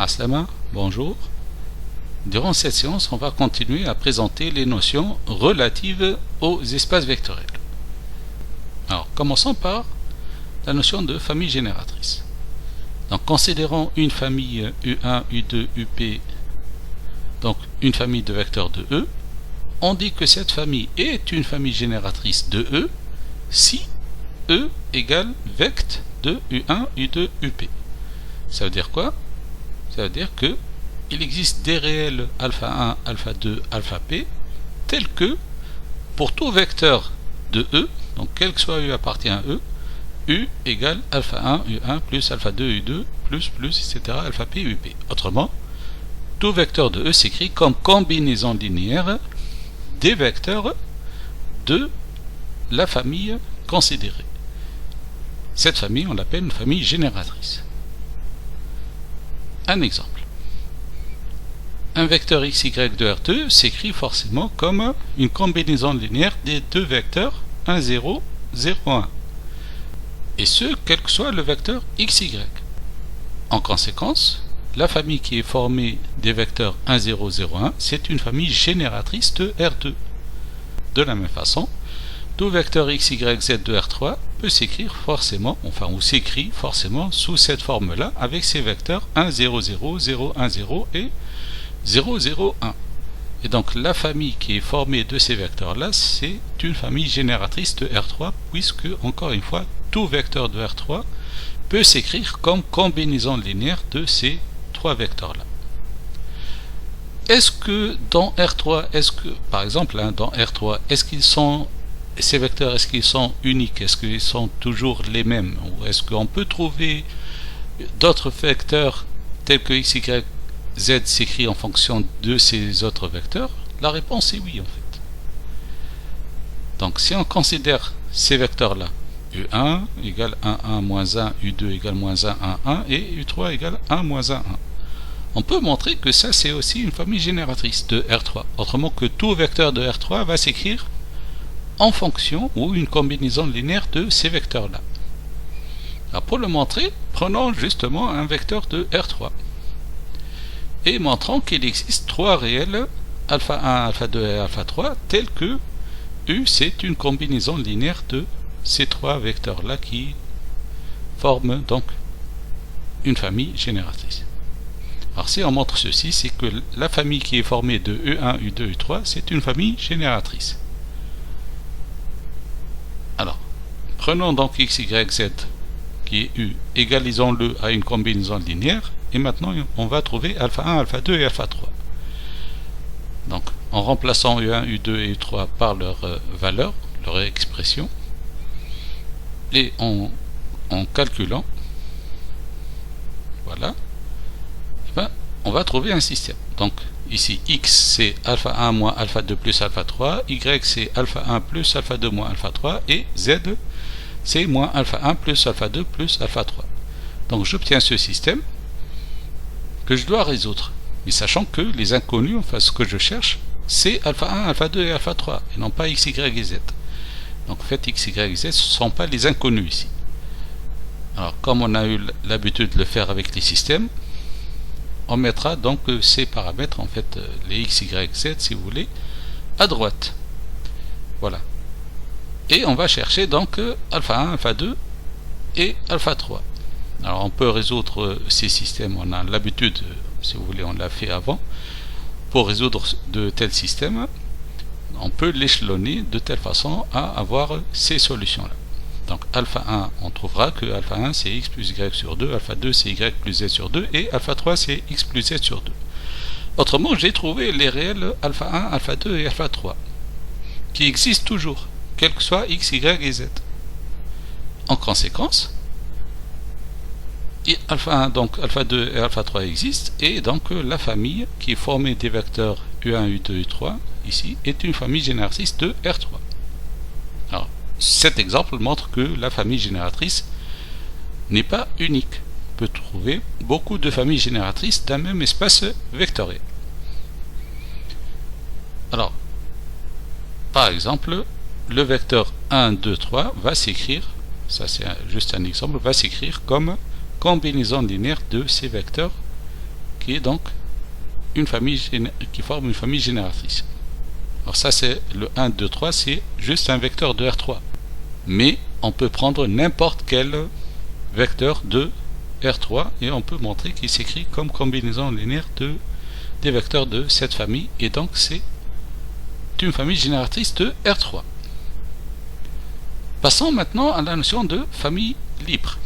Aslama, bonjour. Durant cette séance, on va continuer à présenter les notions relatives aux espaces vectoriels. Alors, commençons par la notion de famille génératrice. Donc, considérons une famille U1, U2, UP, donc une famille de vecteurs de E. On dit que cette famille est une famille génératrice de E si E égale vect de U1, U2, UP. Ça veut dire quoi? Ça veut dire que il existe des réels alpha 1, alpha 2, alpha p, tels que pour tout vecteur de E, donc quel que soit U appartient à E, U égale alpha 1, U1 plus alpha 2, U2 plus, etc. alpha p, UP. Autrement, tout vecteur de E s'écrit comme combinaison linéaire des vecteurs de la famille considérée. Cette famille, on l'appelle une famille génératrice. Un exemple. Un vecteur xy de R2 s'écrit forcément comme une combinaison linéaire des deux vecteurs 1, 0, 0, 1. Et ce, quel que soit le vecteur xy. En conséquence, la famille qui est formée des vecteurs 1, 0, 0, 1, c'est une famille génératrice de R2. De la même façon, tout vecteur xy z de R3 peut s'écrire forcément, ou s'écrit forcément sous cette forme-là avec ces vecteurs 1, 0, 0, 0, 1, 0 et 0, 0, 1. Et donc la famille qui est formée de ces vecteurs-là, c'est une famille génératrice de R3, puisque, encore une fois, tout vecteur de R3 peut s'écrire comme combinaison linéaire de ces trois vecteurs-là. Est-ce que dans R3, par exemple, dans R3, ces vecteurs, est-ce qu'ils sont uniques? Est-ce qu'ils sont toujours les mêmes? Ou est-ce qu'on peut trouver d'autres vecteurs tels que x, y, z s'écrit en fonction de ces autres vecteurs? La réponse est oui, en fait. Donc, si on considère ces vecteurs-là, U1 égale 1, 1, moins 1, U2 égale moins 1, 1, 1, et U3 égale 1, moins 1, 1. On peut montrer que ça, c'est aussi une famille génératrice de R3. Autrement que tout vecteur de R3 va s'écrire en fonction ou une combinaison linéaire de ces vecteurs-là. Alors pour le montrer, prenons justement un vecteur de R3 et montrons qu'il existe trois réels alpha 1, alpha 2 et alpha 3 tels que U c'est une combinaison linéaire de ces trois vecteurs-là qui forment donc une famille génératrice. Alors si on montre ceci, c'est que la famille qui est formée de U1, U2, U3, c'est une famille génératrice. Alors, prenons donc x, y, z qui est U, égalisons-le à une combinaison linéaire, et maintenant on va trouver alpha 1, alpha 2 et alpha 3. Donc, en remplaçant U1, U2 et U3 par leur valeur, leur expression, et en calculant, voilà, on va trouver un système. Donc, ici, x c'est alpha 1 moins alpha 2 plus alpha 3, y c'est alpha 1 plus alpha 2 moins alpha 3, et z c'est moins alpha 1 plus alpha 2 plus alpha 3. Donc j'obtiens ce système que je dois résoudre. Mais sachant que les inconnus, enfin ce que je cherche, c'est alpha 1, alpha 2 et alpha 3, et non pas x, y et z. Donc en fait, x, y et z ne sont pas les inconnus ici. Alors comme on a eu l'habitude de le faire avec les systèmes, on mettra donc ces paramètres, en fait, les x, y, z, si vous voulez, à droite. Voilà. Et on va chercher donc alpha 1, alpha 2 et alpha 3. Alors on peut résoudre ces systèmes, on a l'habitude, si vous voulez, on l'a fait avant. Pour résoudre de tels systèmes, on peut l'échelonner de telle façon à avoir ces solutions-là. Donc alpha 1, on trouvera que alpha 1 c'est x plus y sur 2, alpha 2 c'est y plus z sur 2, et alpha 3 c'est x plus z sur 2. Autrement, j'ai trouvé les réels alpha 1, alpha 2 et alpha 3, qui existent toujours, quel que soit x, y et z. En conséquence, alpha 1, donc alpha 2 et alpha 3 existent, et donc la famille qui est formée des vecteurs U1, U2, U3, ici, est une famille génératrice de R3. Alors, cet exemple montre que la famille génératrice n'est pas unique. On peut trouver beaucoup de familles génératrices d'un même espace vectoriel. Alors, par exemple, le vecteur 1, 2, 3 va s'écrire, ça c'est juste un exemple, va s'écrire comme combinaison linéaire de ces vecteurs qui est donc une famille qui forme une famille génératrice. Alors ça c'est le 1, 2, 3, c'est juste un vecteur de R3. Mais on peut prendre n'importe quel vecteur de R3 et on peut montrer qu'il s'écrit comme combinaison linéaire des vecteurs de cette famille, et donc c'est une famille génératrice de R3. Passons maintenant à la notion de famille libre.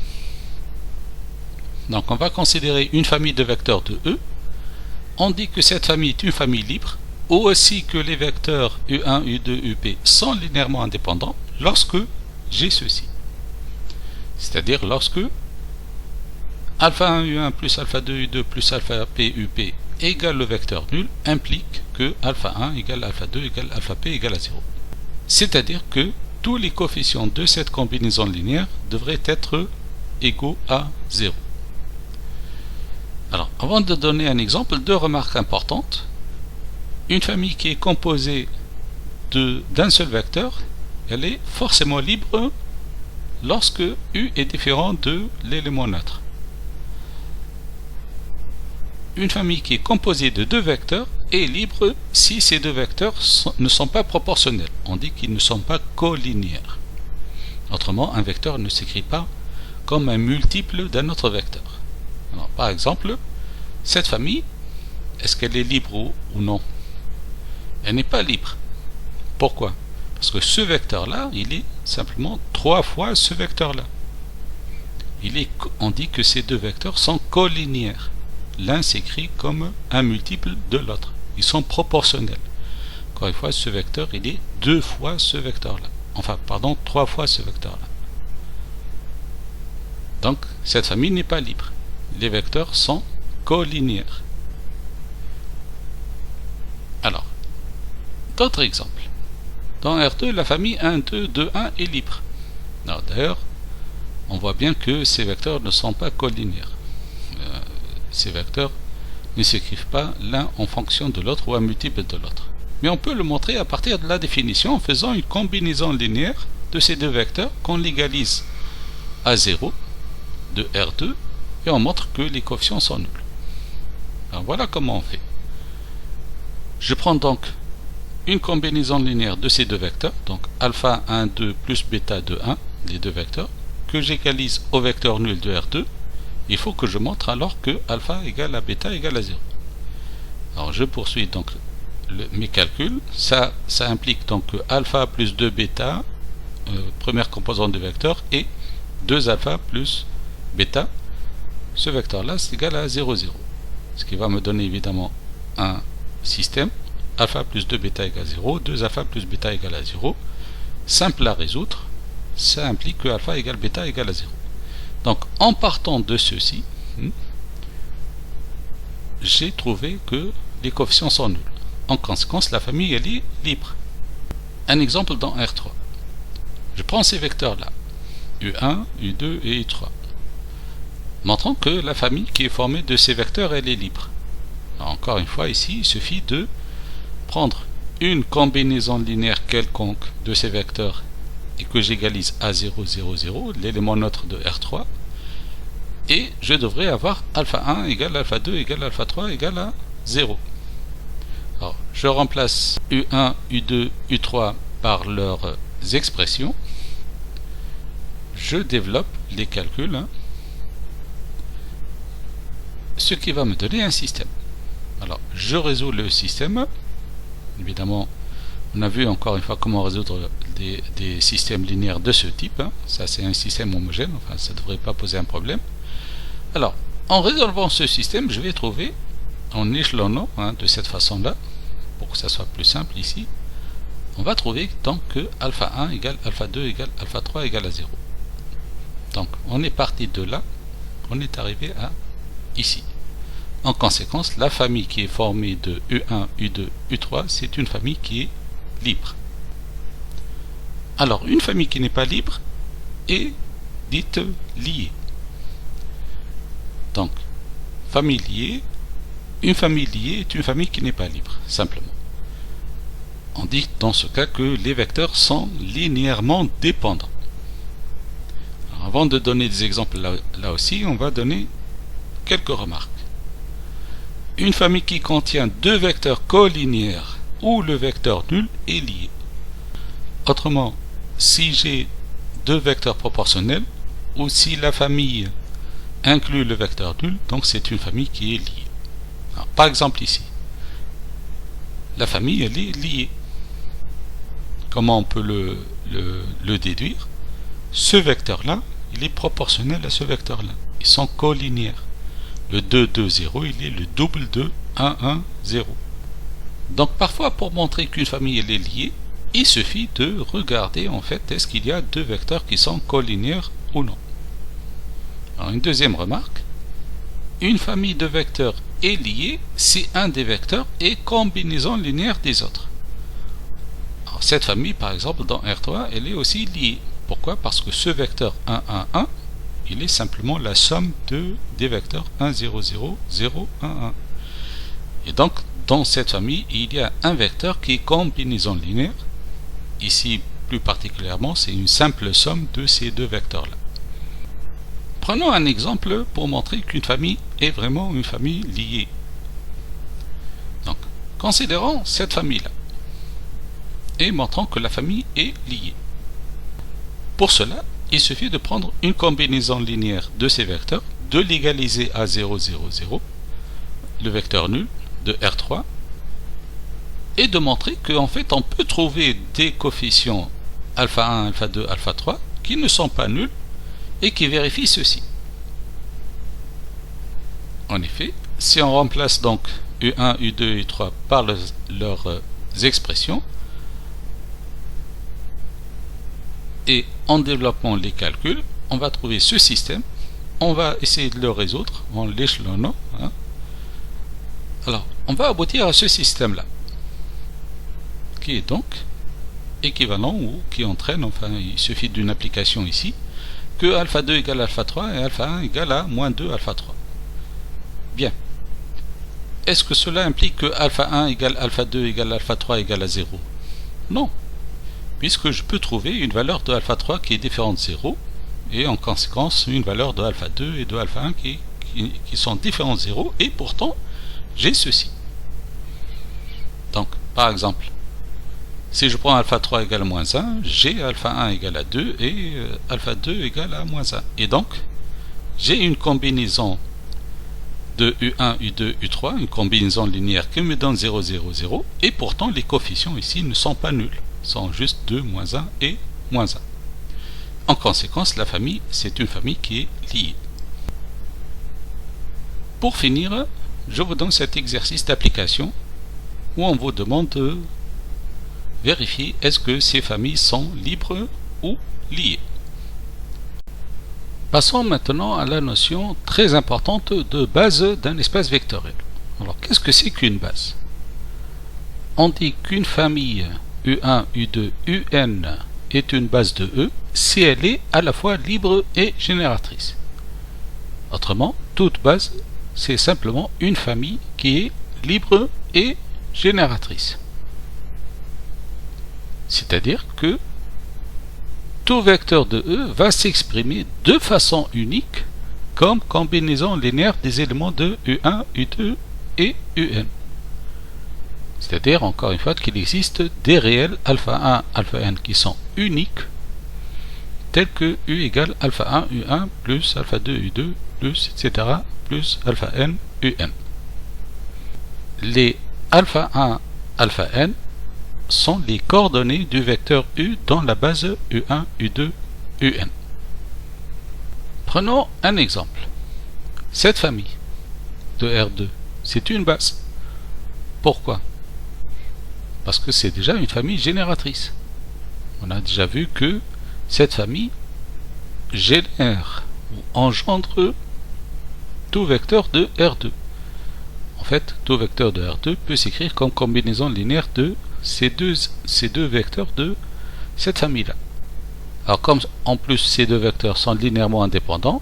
Donc on va considérer une famille de vecteurs de E. On dit que cette famille est une famille libre, ou aussi que les vecteurs U1, U2, UP sont linéairement indépendants lorsque j'ai ceci. C'est-à-dire lorsque alpha 1 U1 plus alpha 2 U2 plus alpha P UP égale le vecteur nul implique que alpha 1 égale alpha 2 égale alpha P égale à 0. C'est-à-dire que tous les coefficients de cette combinaison linéaire devraient être égaux à 0. Alors, avant de donner un exemple, deux remarques importantes. Une famille qui est composée d'un seul vecteur, elle est forcément libre lorsque U est différent de l'élément neutre. Une famille qui est composée de deux vecteurs est libre si ces deux vecteurs ne sont pas proportionnels. On dit qu'ils ne sont pas collinéaires. Autrement, un vecteur ne s'écrit pas comme un multiple d'un autre vecteur. Alors, par exemple, cette famille, est-ce qu'elle est libre ou non? Elle n'est pas libre. Pourquoi? Parce que ce vecteur-là, il est simplement 3 fois ce vecteur-là. On dit que ces deux vecteurs sont collinéaires. L'un s'écrit comme un multiple de l'autre. Ils sont proportionnels. Encore une fois, ce vecteur, il est 2 fois ce vecteur-là. Enfin, pardon, 3 fois ce vecteur-là. Donc, cette famille n'est pas libre. Les vecteurs sont collinéaires. Alors, d'autres exemples. Dans R2, la famille 1, 2, 2, 1 est libre. D'ailleurs, on voit bien que ces vecteurs ne sont pas collinéaires. Ces vecteurs ne s'écrivent pas l'un en fonction de l'autre ou un multiple de l'autre. Mais on peut le montrer à partir de la définition en faisant une combinaison linéaire de ces deux vecteurs qu'on légalise à 0 de R2 et on montre que les coefficients sont nuls. Alors voilà comment on fait. Je prends donc une combinaison linéaire de ces deux vecteurs, donc alpha 1, 2 plus bêta 2, 1, les deux vecteurs, que j'égalise au vecteur nul de R2. Il faut que je montre alors que alpha égale à bêta égale à 0. Alors je poursuis donc mes calculs. Ça implique donc que alpha plus 2 bêta, première composante du vecteur, et 2 alpha plus bêta. Ce vecteur-là, c'est égal à 0, 0. Ce qui va me donner évidemment un système. Alpha plus 2 bêta égale 0, 2 alpha plus bêta égale à 0. Simple à résoudre. Ça implique que alpha égale bêta égale à 0. Donc, en partant de ceci, j'ai trouvé que les coefficients sont nuls. En conséquence, la famille, elle est libre. Un exemple dans R3. Je prends ces vecteurs-là, U1, U2 et U3. Montrons que la famille qui est formée de ces vecteurs, elle est libre. Alors, encore une fois, ici, il suffit de prendre une combinaison linéaire quelconque de ces vecteurs et que j'égalise à 0, 0, 0, l'élément neutre de R3, et je devrais avoir alpha 1 égale alpha 2 égale alpha 3 égale à 0. Alors, je remplace U1, U2, U3 par leurs expressions. Je développe les calculs, ce qui va me donner un système. Alors, je résous le système. Évidemment, on a vu encore une fois comment résoudre des systèmes linéaires de ce type. Ça, c'est un système homogène, enfin, ça ne devrait pas poser un problème. Alors, en résolvant ce système, je vais trouver, en échelonnant de cette façon-là, pour que ça soit plus simple ici, on va trouver donc que alpha 1 égale alpha 2 égale alpha 3 égale à 0. Donc, on est parti de là, on est arrivé à ici. En conséquence, la famille qui est formée de U1, U2, U3, c'est une famille qui est libre. Alors, une famille qui n'est pas libre est dite liée. Donc, famille liée, une famille liée est une famille qui n'est pas libre, simplement. On dit dans ce cas que les vecteurs sont linéairement dépendants. Alors, avant de donner des exemples là aussi, on va donner quelques remarques. Une famille qui contient deux vecteurs collinéaires où le vecteur nul est lié. Autrement, si j'ai deux vecteurs proportionnels ou si la famille inclut le vecteur nul, donc c'est une famille qui est liée. Alors, par exemple ici, la famille elle est liée. Comment on peut le déduire? Ce vecteur-là, il est proportionnel à ce vecteur-là. Ils sont collinéaires. Le 2, 2, 0, il est le double de 1, 1, 0. Donc parfois, pour montrer qu'une famille elle est liée, il suffit de regarder en fait est-ce qu'il y a deux vecteurs qui sont collinéaires ou non. Alors une deuxième remarque, une famille de vecteurs est liée si un des vecteurs est combinaison linéaire des autres. Alors cette famille par exemple dans R3 elle est aussi liée. Pourquoi? Parce que ce vecteur 1, 1, 1 il est simplement la somme des vecteurs 1, 0, 0, 0, 1, 1. Et donc dans cette famille il y a un vecteur qui est combinaison linéaire. Ici plus particulièrement c'est une simple somme de ces deux vecteurs là. Prenons un exemple pour montrer qu'une famille est vraiment une famille liée. Donc, considérons cette famille-là et montrons que la famille est liée. Pour cela, il suffit de prendre une combinaison linéaire de ces vecteurs, de l'égaliser à 0, 0, 0, le vecteur nul de R3, et de montrer qu'en fait on peut trouver des coefficients alpha 1, alpha 2, alpha 3 qui ne sont pas nuls et qui vérifie ceci. En effet, si on remplace donc U1, U2 U3 par leurs expressions et en développant les calculs, on va trouver ce système. On va essayer de le résoudre en l'échelonnant. Alors, on va aboutir à ce système-là, qui est donc équivalent ou qui entraîne, enfin il suffit d'une application ici, que alpha 2 égale alpha 3 et alpha 1 égale à moins 2 alpha 3. Bien. Est-ce que cela implique que alpha 1 égale alpha 2 égale alpha 3 égale à 0? Non. Puisque je peux trouver une valeur de alpha 3 qui est différente de 0 et en conséquence une valeur de alpha 2 et de alpha 1 qui sont différentes de 0 et pourtant j'ai ceci. Donc, par exemple, si je prends alpha 3 égale à moins 1, j'ai alpha 1 égale à 2 et alpha 2 égale à moins 1. Et donc, j'ai une combinaison de U1, U2, U3, une combinaison linéaire qui me donne 0, 0, 0, et pourtant les coefficients ici ne sont pas nuls, sont juste 2, moins 1 et moins 1. En conséquence, la famille, c'est une famille qui est liée. Pour finir, je vous donne cet exercice d'application où on vous demande de vérifier est-ce que ces familles sont libres ou liées. Passons maintenant à la notion très importante de base d'un espace vectoriel. Alors, qu'est-ce que c'est qu'une base? On dit qu'une famille U1, U2, UN est une base de E si elle est à la fois libre et génératrice. Autrement, toute base, c'est simplement une famille qui est libre et génératrice. C'est-à-dire que tout vecteur de E va s'exprimer de façon unique comme combinaison linéaire des éléments de U1, U2 et UN. C'est-à-dire, encore une fois, qu'il existe des réels alpha 1, alpha n qui sont uniques, tels que U égale alpha 1, U1 plus alpha 2, U2 plus etc. plus alpha n, UN. Les alpha 1, alpha n sont les coordonnées du vecteur U dans la base U1, U2, UN. Prenons un exemple. Cette famille de R2, c'est une base. Pourquoi? Parce que c'est déjà une famille génératrice. On a déjà vu que cette famille génère ou engendre tout vecteur de R2. En fait, tout vecteur de R2 peut s'écrire comme combinaison linéaire de ces deux vecteurs de cette famille-là. Alors comme en plus ces deux vecteurs sont linéairement indépendants,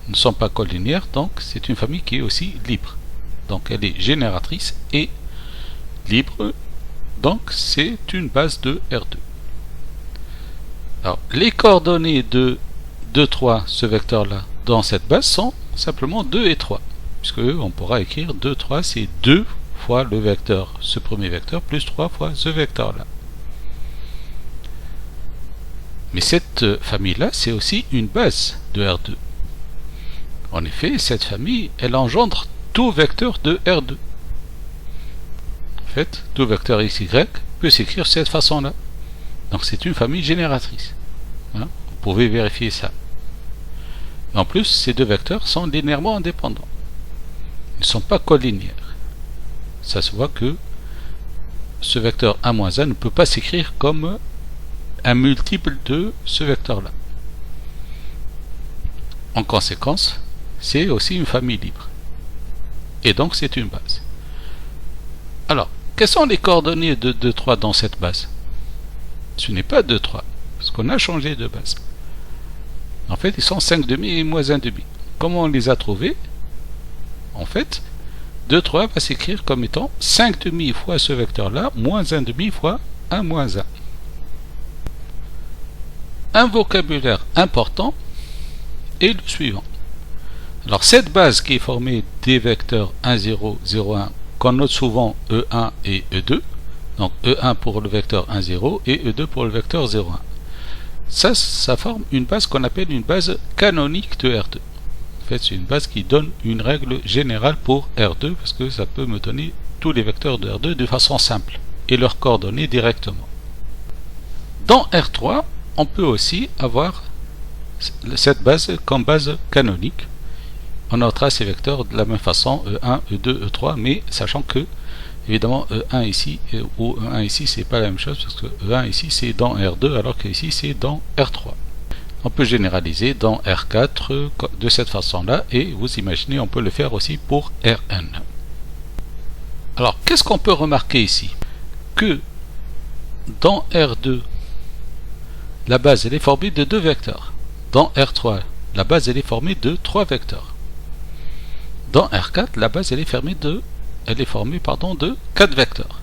ne sont pas collinéaires, donc c'est une famille qui est aussi libre. Donc elle est génératrice et libre, donc c'est une base de R2. Alors les coordonnées de 2, 3, ce vecteur-là, dans cette base sont simplement 2 et 3. puisque on pourra écrire 2, 3, c'est 2 fois le vecteur, ce premier vecteur, plus 3 fois ce vecteur-là. Mais cette famille-là, c'est aussi une base de R2. En effet, cette famille, elle engendre tout vecteur de R2. En fait, tout vecteur XY peut s'écrire de cette façon-là. Donc c'est une famille génératrice. Hein? Vous pouvez vérifier ça. En plus, ces deux vecteurs sont linéairement indépendants. Ils ne sont pas collinéaires. Ça se voit que ce vecteur 1 moins 1 ne peut pas s'écrire comme un multiple de ce vecteur-là. En conséquence, c'est aussi une famille libre. Et donc, c'est une base. Alors, quelles sont les coordonnées de 2, 3 dans cette base? Ce n'est pas 2, 3, parce qu'on a changé de base. En fait, ils sont 5 demi et moins 1 demi. Comment on les a trouvés? En fait, 2, 3 va s'écrire comme étant 5 demi fois ce vecteur-là, moins 1 demi fois 1 moins 1. Un vocabulaire important est le suivant. Alors, cette base qui est formée des vecteurs 1, 0, 0, 1, qu'on note souvent E1 et E2, donc E1 pour le vecteur 1, 0 et E2 pour le vecteur 0, 1. Ça forme une base qu'on appelle une base canonique de R2. En fait, c'est une base qui donne une règle générale pour R2, parce que ça peut me donner tous les vecteurs de R2 de façon simple, et leurs coordonnées directement. Dans R3, on peut aussi avoir cette base comme base canonique. On notera ces vecteurs de la même façon, E1, E2, E3, mais sachant que, évidemment, E1 ici ou E1 ici, c'est pas la même chose, parce que E1 ici, c'est dans R2, alors qu'ici, c'est dans R3. On peut généraliser dans R4 de cette façon-là, et vous imaginez, on peut le faire aussi pour Rn. Alors, qu'est-ce qu'on peut remarquer ici? Que dans R2, la base, elle est formée de 2 vecteurs. Dans R3, la base, elle est formée de 3 vecteurs. Dans R4, la base, elle est formée de 4 vecteurs.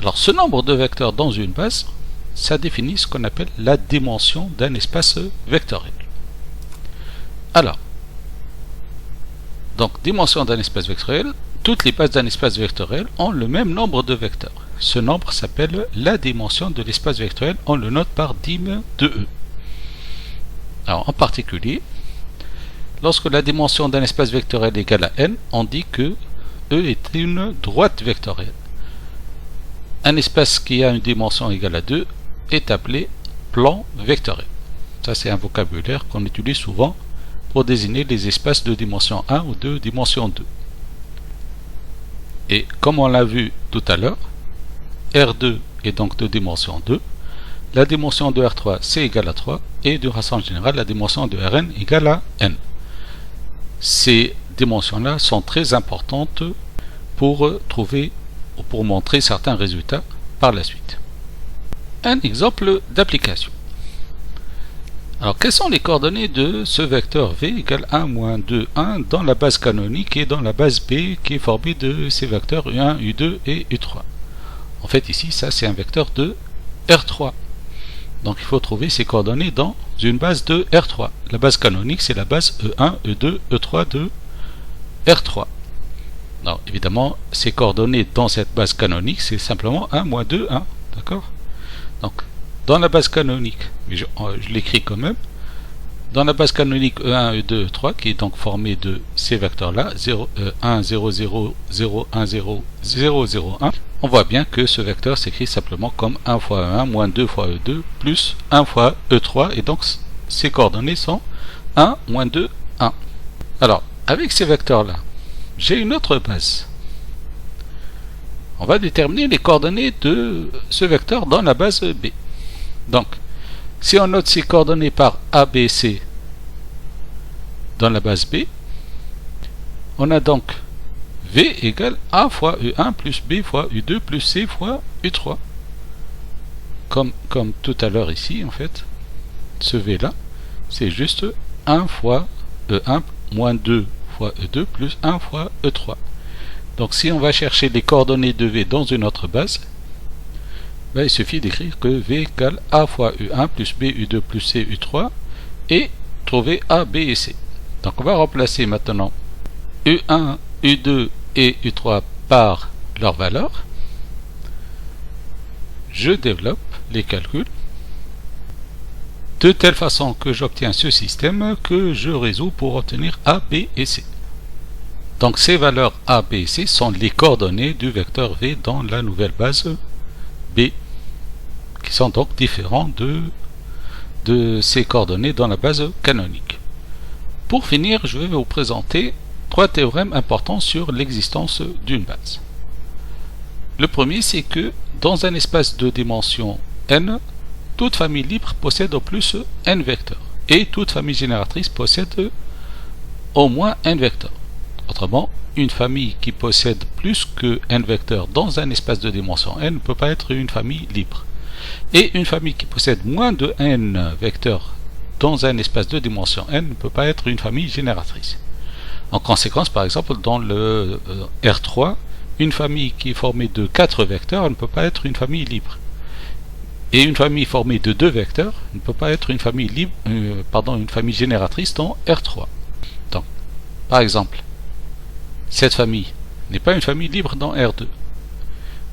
Alors, ce nombre de vecteurs dans une base, ça définit ce qu'on appelle la dimension d'un espace vectoriel. Alors, donc, dimension d'un espace vectoriel, toutes les bases d'un espace vectoriel ont le même nombre de vecteurs. Ce nombre s'appelle la dimension de l'espace vectoriel, on le note par dim de E. Alors, en particulier, lorsque la dimension d'un espace vectoriel est égale à n, on dit que E est une droite vectorielle. Un espace qui a une dimension égale à 2 est appelé plan vectoriel. Ça, c'est un vocabulaire qu'on utilise souvent pour désigner les espaces de dimension 1 ou de dimension 2. Et comme on l'a vu tout à l'heure, R2 est donc de dimension 2. La dimension de R3, c'est égal à 3. Et de façon générale, la dimension de Rn égale à n. Ces dimensions-là sont très importantes pour trouver ou pour montrer certains résultats par la suite. Un exemple d'application. Alors, quelles sont les coordonnées de ce vecteur V égale 1, moins 2, 1 dans la base canonique et dans la base B qui est formée de ces vecteurs U1, U2 et U3? En fait, ici, ça, c'est un vecteur de R3. Donc, il faut trouver ces coordonnées dans une base de R3. La base canonique, c'est la base E1, E2, E3 de R3. Alors, évidemment, ces coordonnées dans cette base canonique, c'est simplement 1, moins 2, 1. D'accord? Donc, dans la base canonique, je l'écris quand même, dans la base canonique E1, E2, E3, qui est donc formée de ces vecteurs-là, 1, 0, 0, 0, 1, 0, 0, 0, 1, on voit bien que ce vecteur s'écrit simplement comme 1 fois E1, moins 2 fois E2, plus 1 fois E3, et donc ces coordonnées sont 1, moins 2, 1. Alors, avec ces vecteurs-là, j'ai une autre base. On va déterminer les coordonnées de ce vecteur dans la base B. Donc, si on note ces coordonnées par A, B, C dans la base B, on a donc V égale A fois U1 plus B fois U2 plus C fois U3. Comme tout à l'heure ici, en fait, ce V là, c'est juste 1 fois E1 moins 2 fois E2 plus 1 fois E3. Donc si on va chercher les coordonnées de V dans une autre base, ben, il suffit d'écrire que V égale A fois U1 plus B U2 plus C U3 et trouver A, B et C. Donc on va remplacer maintenant U1, U2 et U3 par leur valeur, je développe les calculs de telle façon que j'obtiens ce système que je résous pour obtenir A, B et C. Donc ces valeurs A, B et C sont les coordonnées du vecteur V dans la nouvelle base B, qui sont donc différents de ces coordonnées dans la base canonique. Pour finir, je vais vous présenter 3 théorèmes importants sur l'existence d'une base. Le premier, c'est que dans un espace de dimension n, toute famille libre possède au plus n vecteurs, et toute famille génératrice possède au moins n vecteurs. Autrement, une famille qui possède plus que n vecteurs dans un espace de dimension n ne peut pas être une famille libre. Et une famille qui possède moins de n vecteurs dans un espace de dimension n ne peut pas être une famille génératrice. En conséquence, par exemple, dans le R3, une famille qui est formée de 4 vecteurs ne peut pas être une famille libre. Et une famille formée de 2 vecteurs ne peut pas être une famille libre, une famille génératrice dans R3. Donc, par exemple, cette famille n'est pas une famille libre dans R2.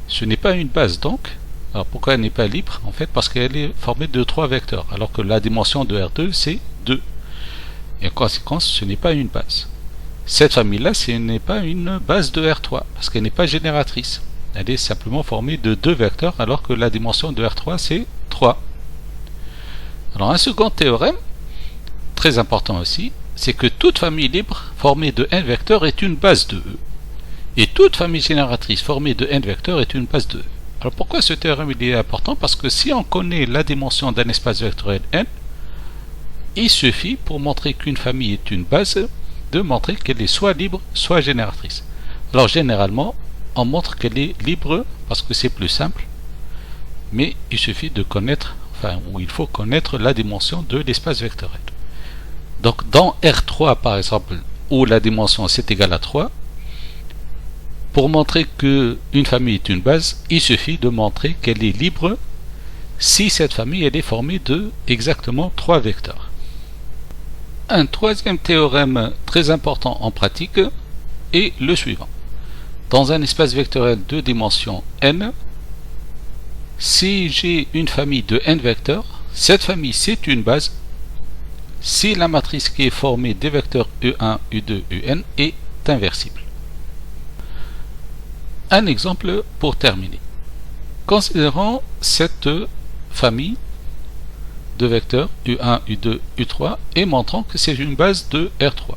Ce n'est pas une base donc. Alors pourquoi elle n'est pas libre? En fait parce qu'elle est formée de 3 vecteurs, alors que la dimension de R2 c'est 2. Et en conséquence, ce n'est pas une base. Cette famille-là, ce n'est pas une base de R3, parce qu'elle n'est pas génératrice. Elle est simplement formée de 2 vecteurs, alors que la dimension de R3 c'est 3. Alors un second théorème, très important aussi, c'est que toute famille libre formée de n vecteurs est une base de E. Et toute famille génératrice formée de n vecteurs est une base de E. Alors pourquoi ce théorème est important? Parce que si on connaît la dimension d'un espace vectoriel n, il suffit pour montrer qu'une famille est une base de montrer qu'elle est soit libre, soit génératrice. Alors généralement, on montre qu'elle est libre parce que c'est plus simple, mais il suffit de connaître, ou il faut connaître la dimension de l'espace vectoriel. Donc dans R3 par exemple, où la dimension c'est égal à 3, pour montrer qu'une famille est une base, il suffit de montrer qu'elle est libre si cette famille elle est formée de exactement 3 vecteurs. Un troisième théorème très important en pratique est le suivant. Dans un espace vectoriel de dimension n, si j'ai une famille de n vecteurs, cette famille c'est une base si la matrice qui est formée des vecteurs U1, U2, Un est inversible. Un exemple pour terminer. Considérons cette famille de vecteurs U1, U2, U3 et montrons que c'est une base de R3.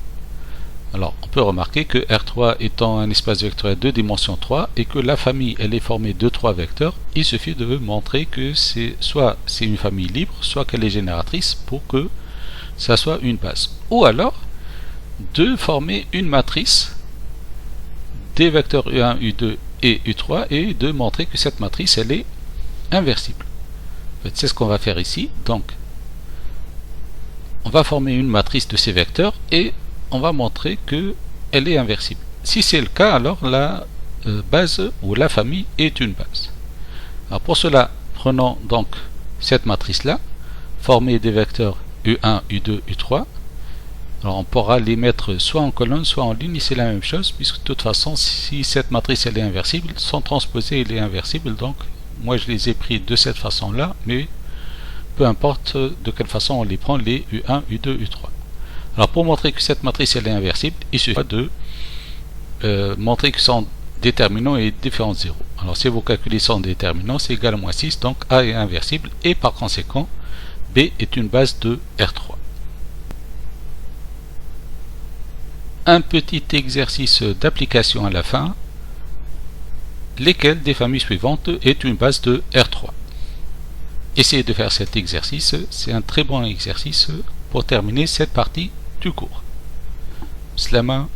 Alors on peut remarquer que R3 étant un espace vectoriel de dimension 3 et que la famille elle est formée de 3 vecteurs, il suffit de montrer que soit c'est une famille libre, soit qu'elle est génératrice pour que ça soit une base. Ou alors de former une matrice des vecteurs U1, U2 et U3 et de montrer que cette matrice elle est inversible. En fait, c'est ce qu'on va faire ici. Donc on va former une matrice de ces vecteurs et on va montrer qu'elle est inversible. Si c'est le cas, alors la base ou la famille est une base. Alors pour cela, prenons donc cette matrice là formée des vecteurs U1, U2, U3. Alors on pourra les mettre soit en colonne, soit en ligne, et c'est la même chose, puisque de toute façon, si cette matrice elle est inversible, son transposé elle est inversible, donc moi je les ai pris de cette façon-là, mais peu importe de quelle façon on les prend, les U1, U2, U3. Alors pour montrer que cette matrice elle est inversible, il suffit de montrer que son déterminant est différent de 0. Alors si vous calculez son déterminant, c'est égal à moins 6, donc A est inversible, et par conséquent, B est une base de R3. Un petit exercice d'application à la fin, lesquelles des familles suivantes est une base de R3. Essayez de faire cet exercice, c'est un très bon exercice pour terminer cette partie du cours. Slama.